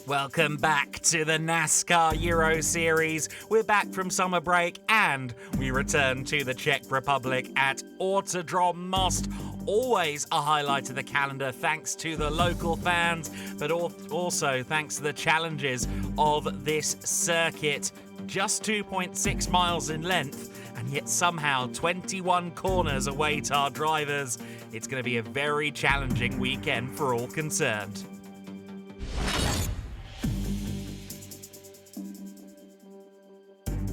Welcome back to the NASCAR Euro Series. We're back from summer break and we return to the Czech Republic at Autodrom Most. Always a highlight of the calendar thanks to the local fans, but also thanks to the challenges of this circuit. Just 2.6 miles in length, and yet somehow 21 corners await our drivers. It's going to be a very challenging weekend for all concerned.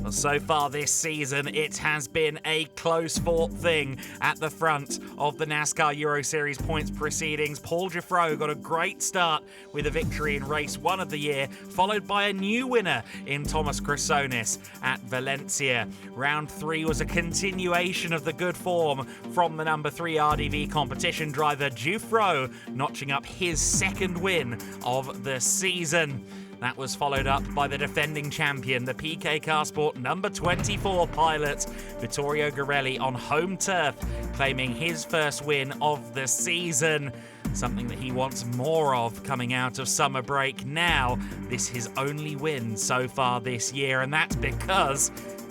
Well, so far this season, it has been a close-fought thing at the front of the NASCAR Euro Series points proceedings. Paul Giffreau got a great start with a victory in race 1 of the year, followed by a new winner in Thomas Chrysonis at Valencia. Round 3 was a continuation of the good form from the number 3 RDV competition driver Giffreau, notching up his second win of the season. That was followed up by the defending champion, the PK Car Sport number 24 pilot, Vittorio Garelli, on home turf, claiming his first win of the season. Something that he wants more of coming out of summer break now. This is his only win so far this year, and that's because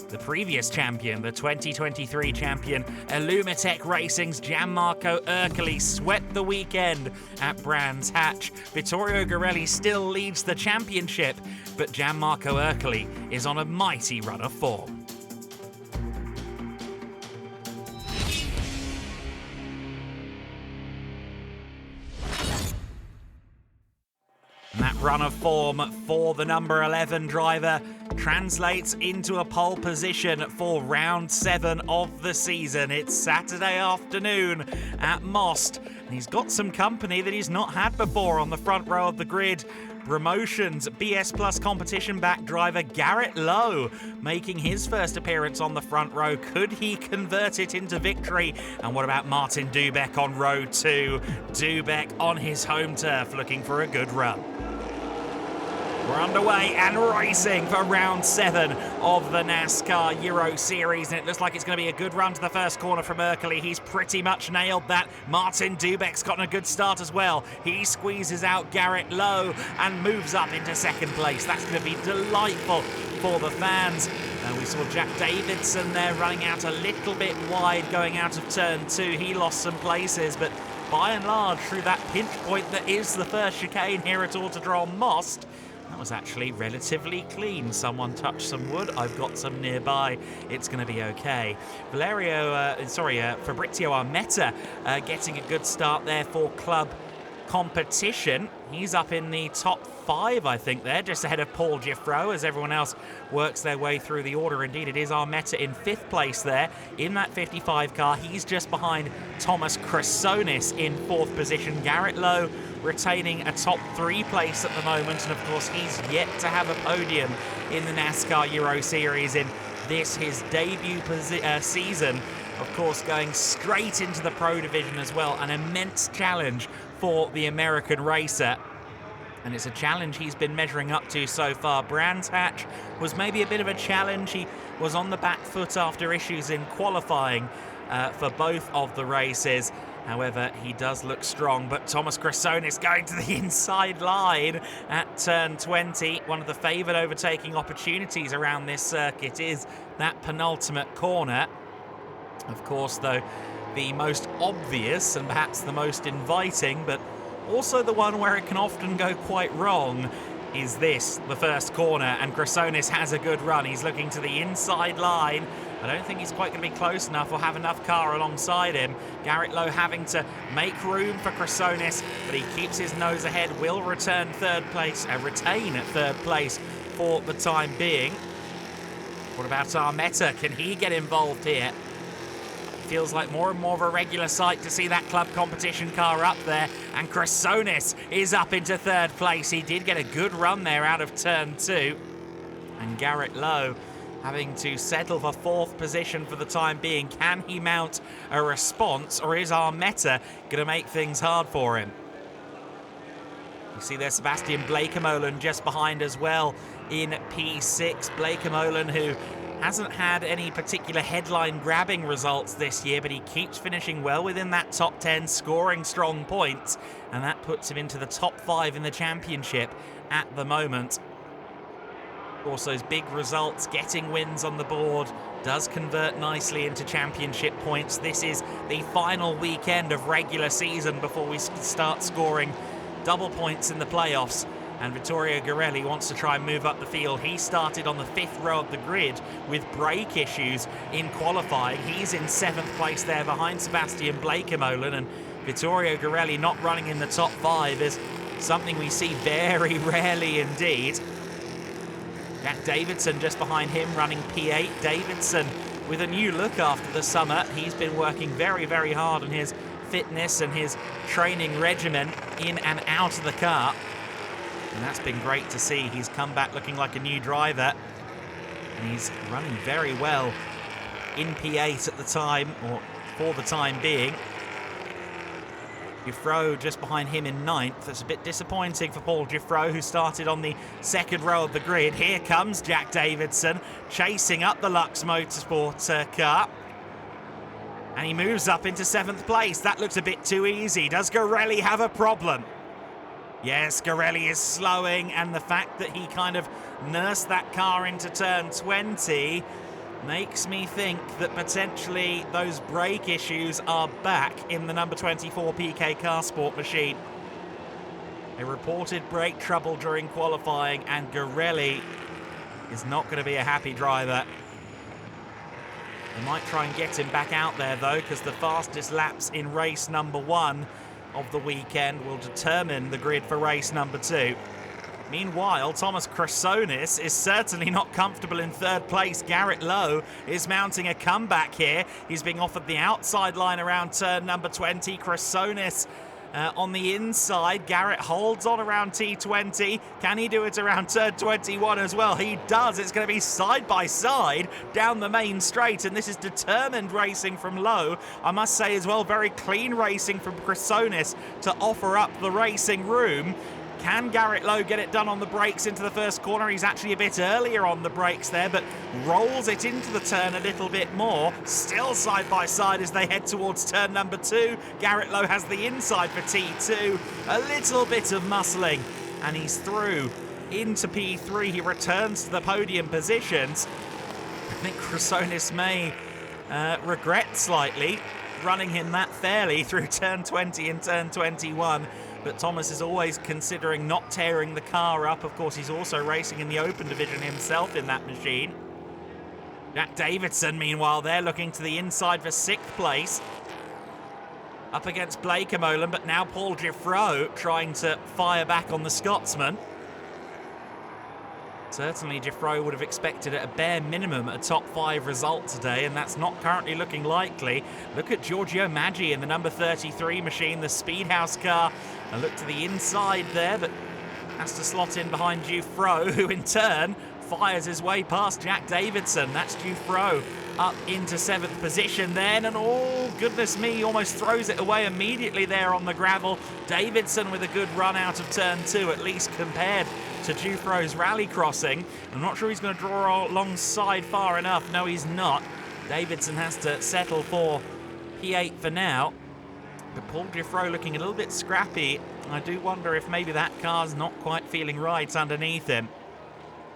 the previous champion, the 2023 champion, Illumitech Racing's Gianmarco Ercoli, swept the weekend at Brands Hatch. Vittorio Garelli still leads the championship, but Gianmarco Ercoli is on a mighty run of form. And that run of form for the number 11 driver translates into a pole position for round 7 of the season. It's Saturday afternoon at Most, and he's got some company that he's not had before on the front row of the grid. Promotions BS Plus competition back driver Garrett Lowe making his first appearance on the front row. Could he convert it into victory? And what about Martin Dubek on row 2? Dubek on his home turf looking for a good run. We're underway and racing for round 7 of the NASCAR Euro Series, and it looks like it's going to be a good run to the first corner from Ercoli. He's pretty much nailed that. Martin Dubek's gotten a good start as well. He squeezes out Garrett Lowe and moves up into second place. That's going to be delightful for the fans. We saw Jack Davidson there running out a little bit wide going out of turn 2. He lost some places, but by and large, through that pinch point that is the first chicane here at Autodrom Most, that was actually relatively clean. Someone touched some wood. I've got some nearby. It's going to be okay. Fabrizio Armetta getting a good start there for club competition. He's up in the top 5, I think, there, just ahead of Paul Giffreau as everyone else works their way through the order. Indeed, it is Armetta in 5th place there in that 55 car. He's just behind Thomas Chrysonis in 4th position. Garrett Lowe retaining a top 3 place at the moment, and of course he's yet to have a podium in the NASCAR Euro Series in this, his debut season. Of course, going straight into the Pro Division as well, an immense challenge for the American racer. And it's a challenge he's been measuring up to so far. Brands Hatch was maybe a bit of a challenge. He was on the back foot after issues in qualifying for both of the races. However, he does look strong, but Thomas Chrysonis going to the inside line at turn 20. One of the favoured overtaking opportunities around this circuit is that penultimate corner. Of course, though, the most obvious and perhaps the most inviting, but also the one where it can often go quite wrong, is this, the first corner, and Chrysonis has a good run. He's looking to the inside line. I don't think he's quite going to be close enough or have enough car alongside him. Garrett Lowe having to make room for Chrysonis, but he keeps his nose ahead, will retain third place for the time being. What about Armetta? Can he get involved here? Feels like more and more of a regular sight to see that club competition car up there, and Chrysonis is up into 3rd place. He did get a good run there out of turn 2, and Garrett Lowe having to settle for 4th position for the time being. Can he mount a response, or is Armetta going to make things hard for him? You see there Sebastian Blakemolen just behind as well in P6. Blakemolen, who hasn't had any particular headline-grabbing results this year, but he keeps finishing well within that top 10, scoring strong points, and that puts him into the top 5 in the championship at the moment. Of course, those big results, getting wins on the board, does convert nicely into championship points. This is the final weekend of regular season before we start scoring double points in the playoffs. And Vittorio Garelli wants to try and move up the field. He started on the 5th row of the grid with brake issues in qualifying. He's in 7th place there behind Sebastian Bleekemolen, and Vittorio Garelli not running in the top 5 is something we see very rarely indeed. Jack Davidson just behind him running P8. Davidson with a new look after the summer. He's been working very, very hard on his fitness and his training regimen in and out of the car. And that's been great to see. He's come back looking like a new driver. And he's running very well in P8 at the time, or for the time being. Giuffreau just behind him in 9th. That's a bit disappointing for Paul Giuffreau, who started on the 2nd row of the grid. Here comes Jack Davidson, chasing up the Lux Motorsport car. And he moves up into 7th place. That looks a bit too easy. Does Garelli have a problem? Yes, Garelli is slowing, and the fact that he kind of nursed that car into turn 20 makes me think that potentially those brake issues are back in the number 24 PK Car Sport machine. They reported brake trouble during qualifying, and Garelli is not going to be a happy driver. They might try and get him back out there, though, because the fastest laps in race number 1 of the weekend will determine the grid for race number 2. Meanwhile, Thomas Chrysonis is certainly not comfortable in 3rd place. Garrett Lowe is mounting a comeback here. He's being offered the outside line around turn number 20. Chrysonis on the inside. Garrett holds on around T20. Can he do it around turn 21 as well? He does. It's going to be side by side down the main straight, and this is determined racing from Lowe. I must say as well, very clean racing from Chrysonis to offer up the racing room. Can Garrett Lowe get it done on the brakes into the first corner? He's actually a bit earlier on the brakes there, but rolls it into the turn a little bit more. Still side by side as they head towards turn number 2. Garrett Lowe has the inside for T2. A little bit of muscling, and he's through into P3. He returns to the podium positions. I think Chrysonis may regret slightly running him that fairly through turn 20 and turn 21. But Thomas is always considering not tearing the car up. Of course, he's also racing in the open division himself in that machine. Jack Davidson, meanwhile, they're looking to the inside for 6th place. Up against Bleekemolen, but now Paul Giuffreau trying to fire back on the Scotsman. Certainly, Giuffreau would have expected at a bare minimum a top 5 result today, and that's not currently looking likely. Look at Giorgio Maggi in the number 33 machine, the Speedhouse car. A look to the inside there, but has to slot in behind Giuffreau, who in turn fires his way past Jack Davidson. That's Giuffreau up into 7th position then, and oh, goodness me, almost throws it away immediately there on the gravel. Davidson with a good run out of turn 2, at least compared to Giuffreau's rally crossing. I'm not sure he's going to draw alongside far enough. No, he's not. Davidson has to settle for P8 for now. But Paul Giuffreau looking a little bit scrappy. I do wonder if maybe that car's not quite feeling right underneath him.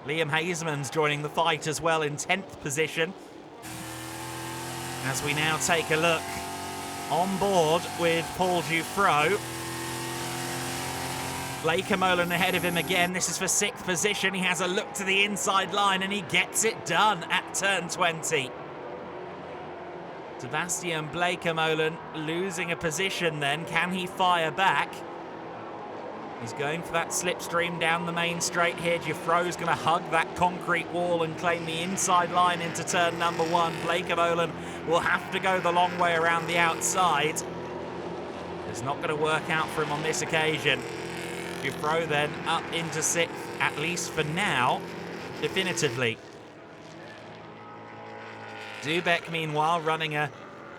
Liam Hazeman's joining the fight as well in 10th position. As we now take a look on board with Paul Giuffreau. Bleekemolen ahead of him again. This is for 6th position. He has a look to the inside line and he gets it done at turn 20. Sebastian Bleekemolen losing a position then. Can he fire back? He's going for that slipstream down the main straight here. Giuffreau's going to hug that concrete wall and claim the inside line into turn number 1. Bleekemolen will have to go the long way around the outside. It's not going to work out for him on this occasion. Giuffreau then up into 6th, at least for now, definitively. Dubek, meanwhile, running a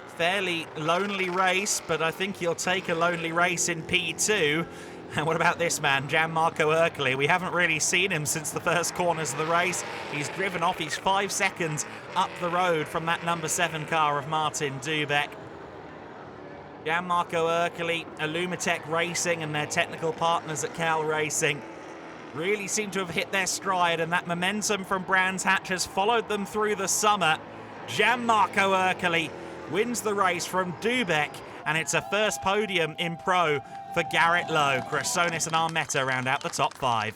fairly lonely race, but I think he'll take a lonely race in P2. And what about this man, Gianmarco Ercoli? We haven't really seen him since the first corners of the race. He's driven off. He's 5 seconds up the road from that number 7 car of Martin Dubeck. Gianmarco Ercoli, Illumitech Racing and their technical partners at Cal Racing really seem to have hit their stride, and that momentum from Brands Hatch has followed them through the summer. Gianmarco Ercoli wins the race from Dubeck, and it's a first podium in Pro for Garrett Lowe. Chrysonis and Armetta round out the top 5.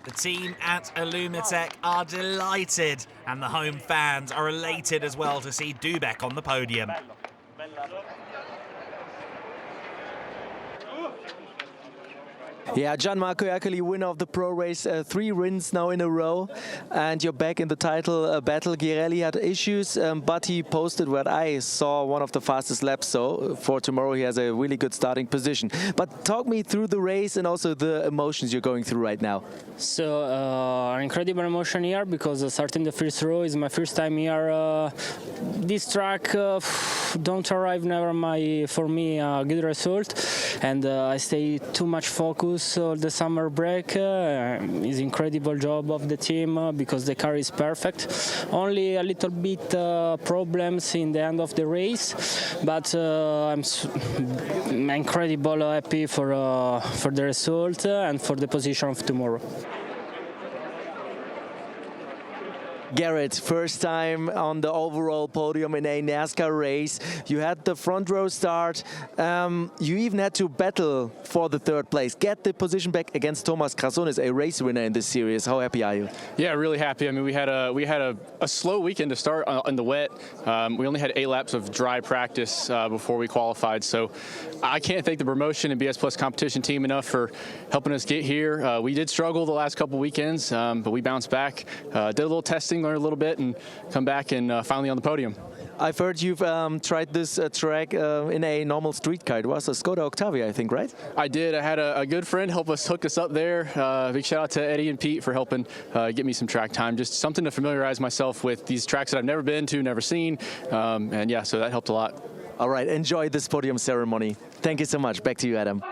The team at Illumitech are delighted, and the home fans are elated as well to see Dubeck on the podium. Yeah, Gianmarco Ercoli, winner of the Pro Race, 3 wins now in a row, and you're back in the title battle. Girelli had issues, but he posted what I saw, one of the fastest laps, so for tomorrow he has a really good starting position. But talk me through the race and also the emotions you're going through right now. So, an incredible emotion here, because starting the first row is my first time here. This track don't arrive never for me a good result, and I stay too much focused the summer break. Is incredible job of the team because the car is perfect. Only a little bit problems in the end of the race, but I'm incredible happy for the result and for the position of tomorrow. Garrett, first time on the overall podium in a NASCAR race. You had the front row start. You even had to battle for the 3rd place. Get the position back against Thomas Chrysonis, a race winner in this series. How happy are you? Yeah, really happy. I mean, we had a slow weekend to start in the wet. We only had 8 laps of dry practice before we qualified. So I can't thank the promotion and BS Plus competition team enough for helping us get here. We did struggle the last couple weekends, but we bounced back. Did a little testing, learned a little bit, and come back and finally on the podium. I've heard you've tried this track in a normal street car. It was a Skoda Octavia, I think, right? I did. I had a good friend hook us up there. Big shout out to Eddie and Pete for helping get me some track time. Just something to familiarize myself with these tracks that I've never been to, never seen. And yeah, so that helped a lot. All right, enjoy this podium ceremony. Thank you so much. Back to you, Adam.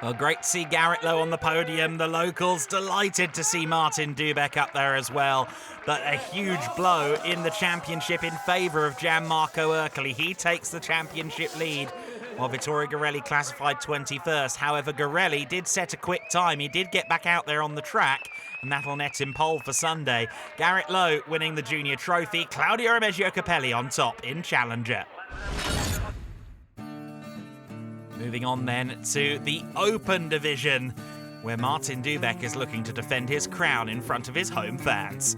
Well, great to see Garrett Lowe on the podium. The locals delighted to see Martin Dubeck up there as well. But a huge blow in the championship in favour of Gianmarco Ercoli. He takes the championship lead, while Vittorio Girelli classified 21st. However, Girelli did set a quick time. He did get back out there on the track, and that'll net him pole for Sunday. Garrett Lowe winning the junior trophy. Claudio Remeggio Capelli on top in Challenger. Moving on then to the Open Division, where Martin Dubeck is looking to defend his crown in front of his home fans.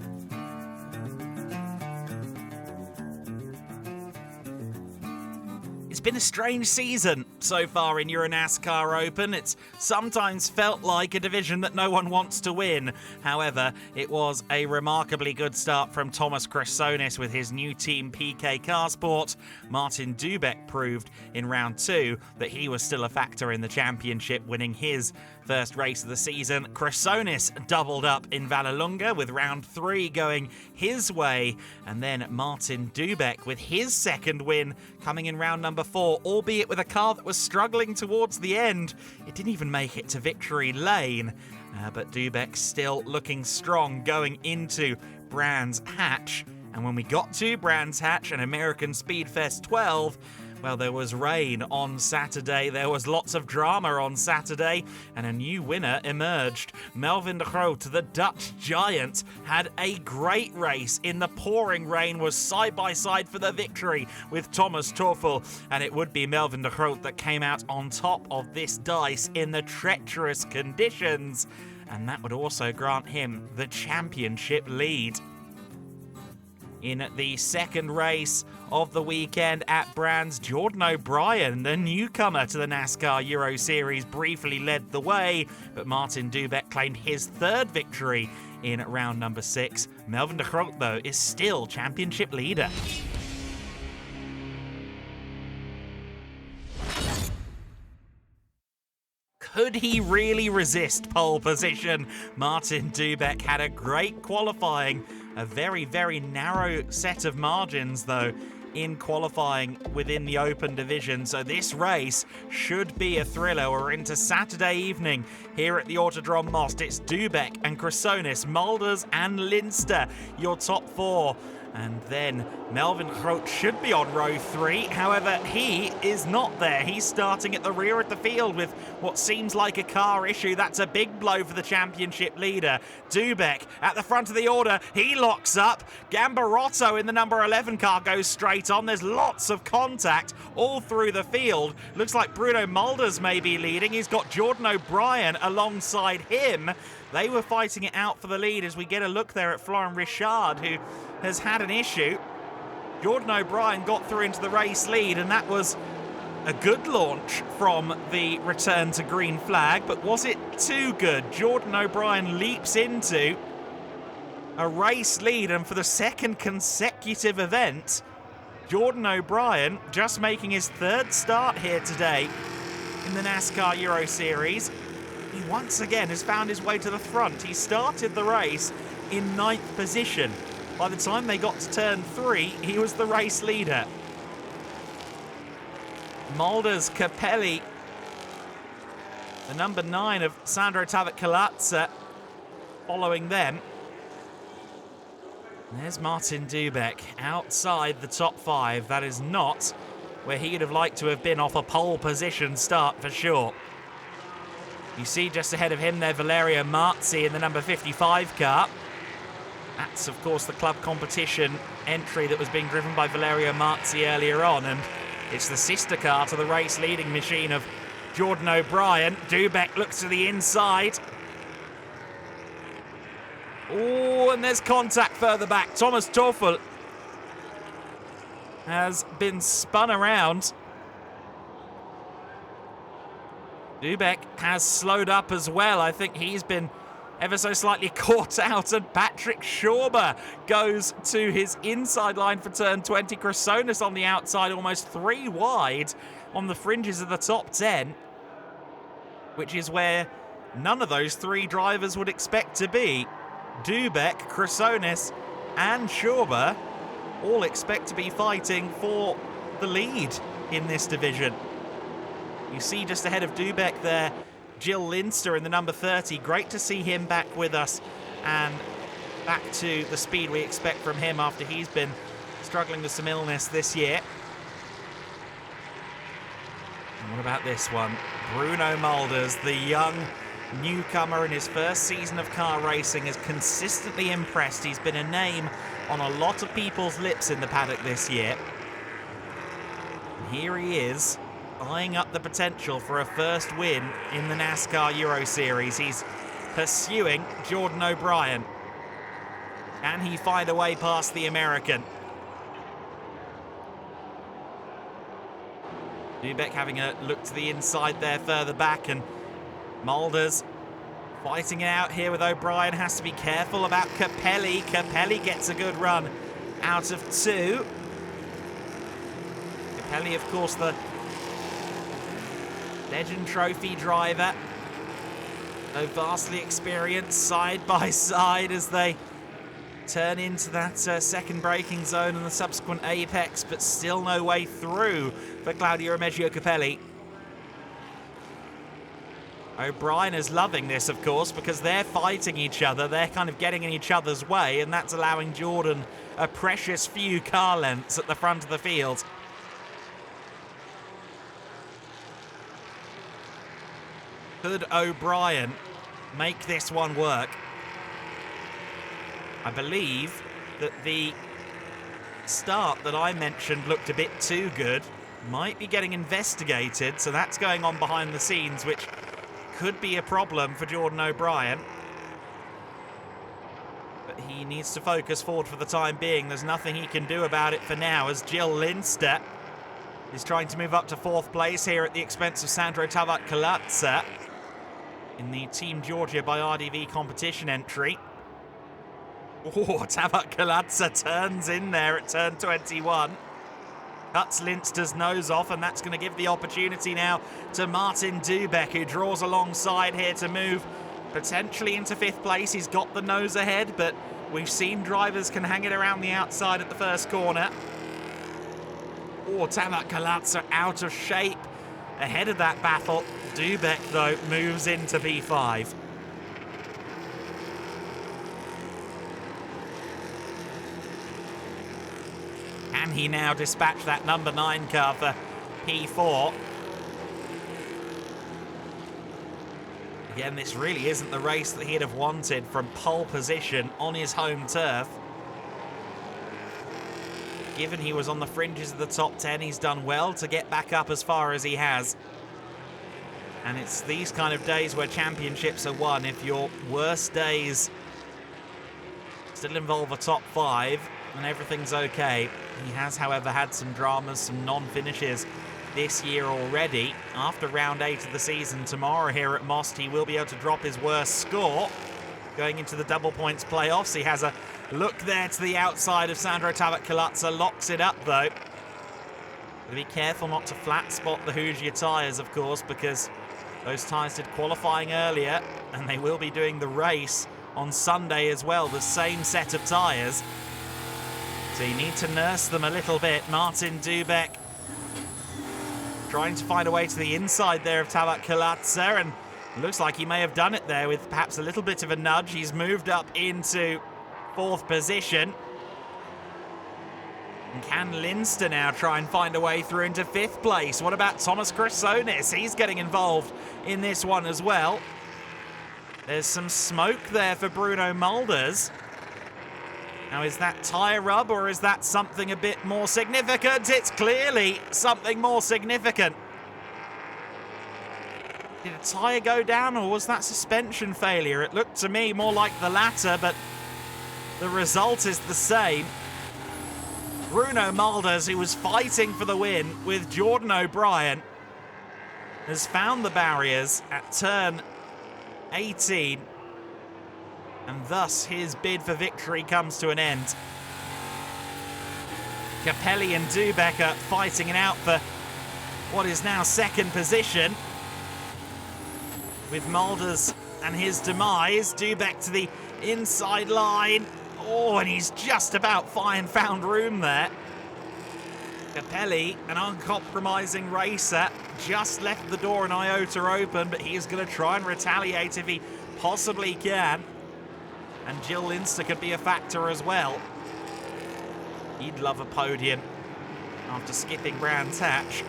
It's been a strange season so far in Euro NASCAR Open. It's sometimes felt like a division that no one wants to win. However, it was a remarkably good start from Thomas Chrysonis with his new team PK Carsport. Martin Dubeck proved in round 2 that he was still a factor in the championship, winning his first race of the season. Chrysonis doubled up in Vallelunga with round 3 going his way, and then Martin Dubeck with his second win coming in round number 4, albeit with a car that was struggling towards the end. It didn't even make it to victory lane, but Dubeck still looking strong going into Brands Hatch. And when we got to Brands Hatch and American Speedfest 12, well, there was rain on Saturday, there was lots of drama on Saturday, and a new winner emerged. Melvin de Groot, the Dutch giant, had a great race in the pouring rain, was side by side for the victory with Thomas Toffel, and it would be Melvin de Groot that came out on top of this dice in the treacherous conditions, and that would also grant him the championship lead. In the second race of the weekend at Brands, Jordan O'Brien, the newcomer to the NASCAR Euro Series, briefly led the way, but Martin Dubeck claimed his third victory in round number 6. Melvin de Groot, though, is still championship leader. Could he really resist pole position? Martin Dubeck had a great qualifying, a very, very narrow set of margins, though, in qualifying within the open division. So this race should be a thriller. We're into Saturday evening here at the Autodrom Most. It's Dubek and Chrysonis, Mulders and Linster, your top four. And then Melvin Groot should be on row 3. However, he is not there. He's starting at the rear of the field with what seems like a car issue. That's a big blow for the championship leader. Dubek at the front of the order. He locks up. Gambarotto in the number 11 car goes straight on. There's lots of contact all through the field. Looks like Bruno Mulders may be leading. He's got Jordan O'Brien alongside him. They were fighting it out for the lead as we get a look there at Florent Richard, who has had an issue. Jordan O'Brien got through into the race lead, and that was a good launch from the return to green flag, but was it too good? Jordan O'Brien leaps into a race lead, and for the second consecutive event, Jordan O'Brien just making his third start here today in the NASCAR Euro Series. He once again has found his way to the front. He started the race in 9th position. By the time they got to turn 3, he was the race leader. Mulders, Capelli, the number 9 of Sandro Tavac-Kalatza, following them. There's Martin Dubek outside the top 5. That is not where he'd have liked to have been off a pole position start for sure. You see just ahead of him there Valerio Marzi in the number 55 car. That's, of course, the club competition entry that was being driven by Valerio Marzi earlier on, and it's the sister car to the race-leading machine of Jordan O'Brien. Dubek looks to the inside. Oh, and there's contact further back. Thomas Toffel has been spun around. Dubek has slowed up as well. I think he's been ever so slightly caught out, and Patrick Schauber goes to his inside line for turn 20. Chrysonis on the outside, almost 3 wide on the fringes of the top 10, which is where none of those 3 drivers would expect to be. Dubek, Chrysonis and Schauber all expect to be fighting for the lead in this division. You see just ahead of Dubek there, Jill Linster in the number 30. Great to see him back with us and back to the speed we expect from him after he's been struggling with some illness this year. And what about this one? Bruno Mulders, the young newcomer in his first season of car racing, has consistently impressed. He's been a name on a lot of people's lips in the paddock this year. And here he is, eyeing up the potential for a first win in the NASCAR Euro Series. He's pursuing Jordan O'Brien. Can he find a way past the American? Dubek having a look to the inside there further back, and Mulders fighting it out here with O'Brien. Has to be careful about Capelli. Capelli gets a good run out of 2. Capelli, of course, the Legend Trophy driver, though vastly experienced side by side as they turn into that second braking zone and the subsequent apex, but still no way through for Claudio Remeggio Capelli. O'Brien is loving this, of course, because they're fighting each other. They're kind of getting in each other's way, and that's allowing Jordan a precious few car lengths at the front of the field. Could O'Brien make this one work? I believe that the start that I mentioned looked a bit too good. Might be getting investigated, so that's going on behind the scenes, which could be a problem for Jordan O'Brien. But he needs to focus forward for the time being. There's nothing he can do about it for now, as Jill Linster is trying to move up to 4th place here at the expense of Sandro Tavac-Kalatza in the Team Georgia by RDV competition entry. Oh, Tavac-Kalatza turns in there at turn 21. Cuts Linster's nose off, and that's going to give the opportunity now to Martin Dubek, who draws alongside here to move potentially into 5th place. He's got the nose ahead, but we've seen drivers can hang it around the outside at the first corner. Oh, Tamak Kalatsa out of shape. Ahead of that battle, Dubek, though, moves into P5. Can he now dispatch that number 9 car for P4? Again, this really isn't the race that he'd have wanted from pole position on his home turf. Given he was on the fringes of the top 10, he's done well to get back up as far as he has. And it's these kind of days where championships are won. If your worst days still involve a top 5 and everything's okay. He has, however, had some dramas, some non-finishes this year already. After round 8 of the season tomorrow here at Most, he will be able to drop his worst score. Going into the double points playoffs, he has a look there to the outside of Sandro Tabat-Kalatsa, locks it up though. Be careful not to flat spot the Hoosier tyres, of course, because those tyres did qualifying earlier, and they will be doing the race on Sunday as well, the same set of tyres. So you need to nurse them a little bit. Martin Dubek trying to find a way to the inside there of Tabat-Kalatsa, and looks like he may have done it there with perhaps a little bit of a nudge. He's moved up into 4th position. And can Linster now try and find a way through into 5th place? What about Thomas Chrysonis? He's getting involved in this one as well. There's some smoke there for Bruno Mulders. Now, is that tyre rub or is that something a bit more significant? It's clearly something more significant. Did a tyre go down or was that suspension failure? It looked to me more like the latter, but the result is the same. Bruno Mulders, who was fighting for the win with Jordan O'Brien, has found the barriers at turn 18. And thus his bid for victory comes to an end. Capelli and Dubek are fighting it out for what is now 2nd position. With Mulders and his demise. Dubek to the inside line. Oh, and he's just about found room there. Capelli, an uncompromising racer, just left the door an iota open, but he is going to try and retaliate if he possibly can. And Jill Linster could be a factor as well. He'd love a podium after skipping Brands Hatch.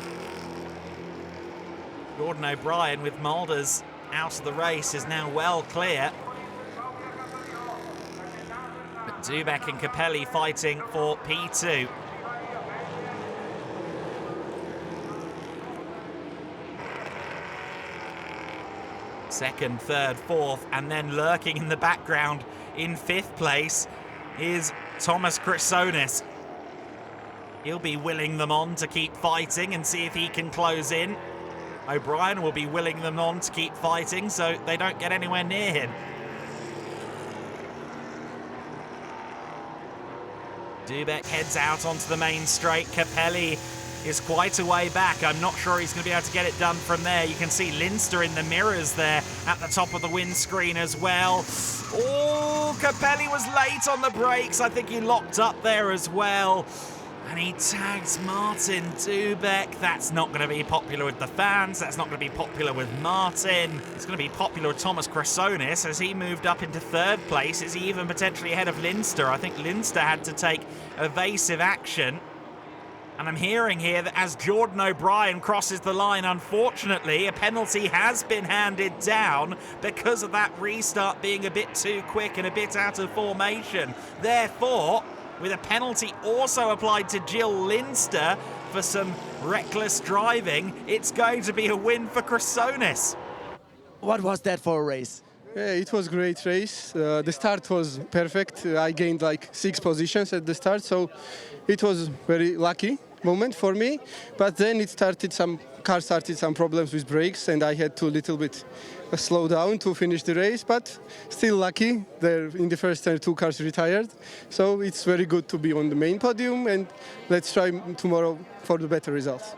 Jordan O'Brien with Mulders out of the race is now well clear. But Dubek and Capelli fighting for P2. Second, third, fourth, and then lurking in the background in 5th place is Thomas Chrysonis. He'll be willing them on to keep fighting and see if he can close in. O'Brien will be willing them on to keep fighting so they don't get anywhere near him. Dubek heads out onto the main straight. Capelli is quite a way back. I'm not sure he's going to be able to get it done from there. You can see Linster in the mirrors there at the top of the windscreen as well. Oh, Capelli was late on the brakes. I think he locked up there as well. And he tags Martin Dubek. That's not going to be popular with the fans. That's not going to be popular with Martin. It's going to be popular with Thomas Chrysonis as he moved up into 3rd place. Is he even potentially ahead of Linster? I think Linster had to take evasive action. And I'm hearing here that as Jordan O'Brien crosses the line, unfortunately, a penalty has been handed down because of that restart being a bit too quick and a bit out of formation. Therefore, with a penalty also applied to Jill Linster for some reckless driving, it's going to be a win for Chrysonis. What was that for a race? Yeah, it was a great race. The start was perfect. I gained like 6 positions at the start, so it was very lucky moment for me. But then car started some problems with brakes, and I had to little bit slow down to finish the race. But still lucky. There in the first turn 2 cars retired, so it's very good to be on the main podium. And let's try tomorrow for the better results.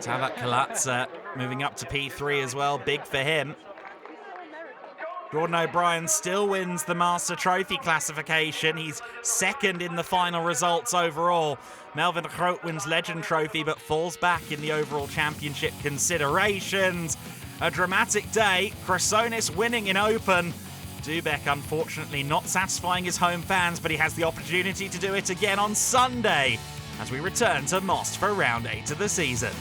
Tabat-Kalatsa moving up to P3 as well, big for him. Gordon O'Brien still wins the Master Trophy classification. He's second in the final results overall. Melvin Groot wins Legend Trophy but falls back in the overall championship considerations. A dramatic day, Chrysonis winning in Open. Dubek unfortunately not satisfying his home fans, but he has the opportunity to do it again on Sunday as we return to Most for round 8 of the season.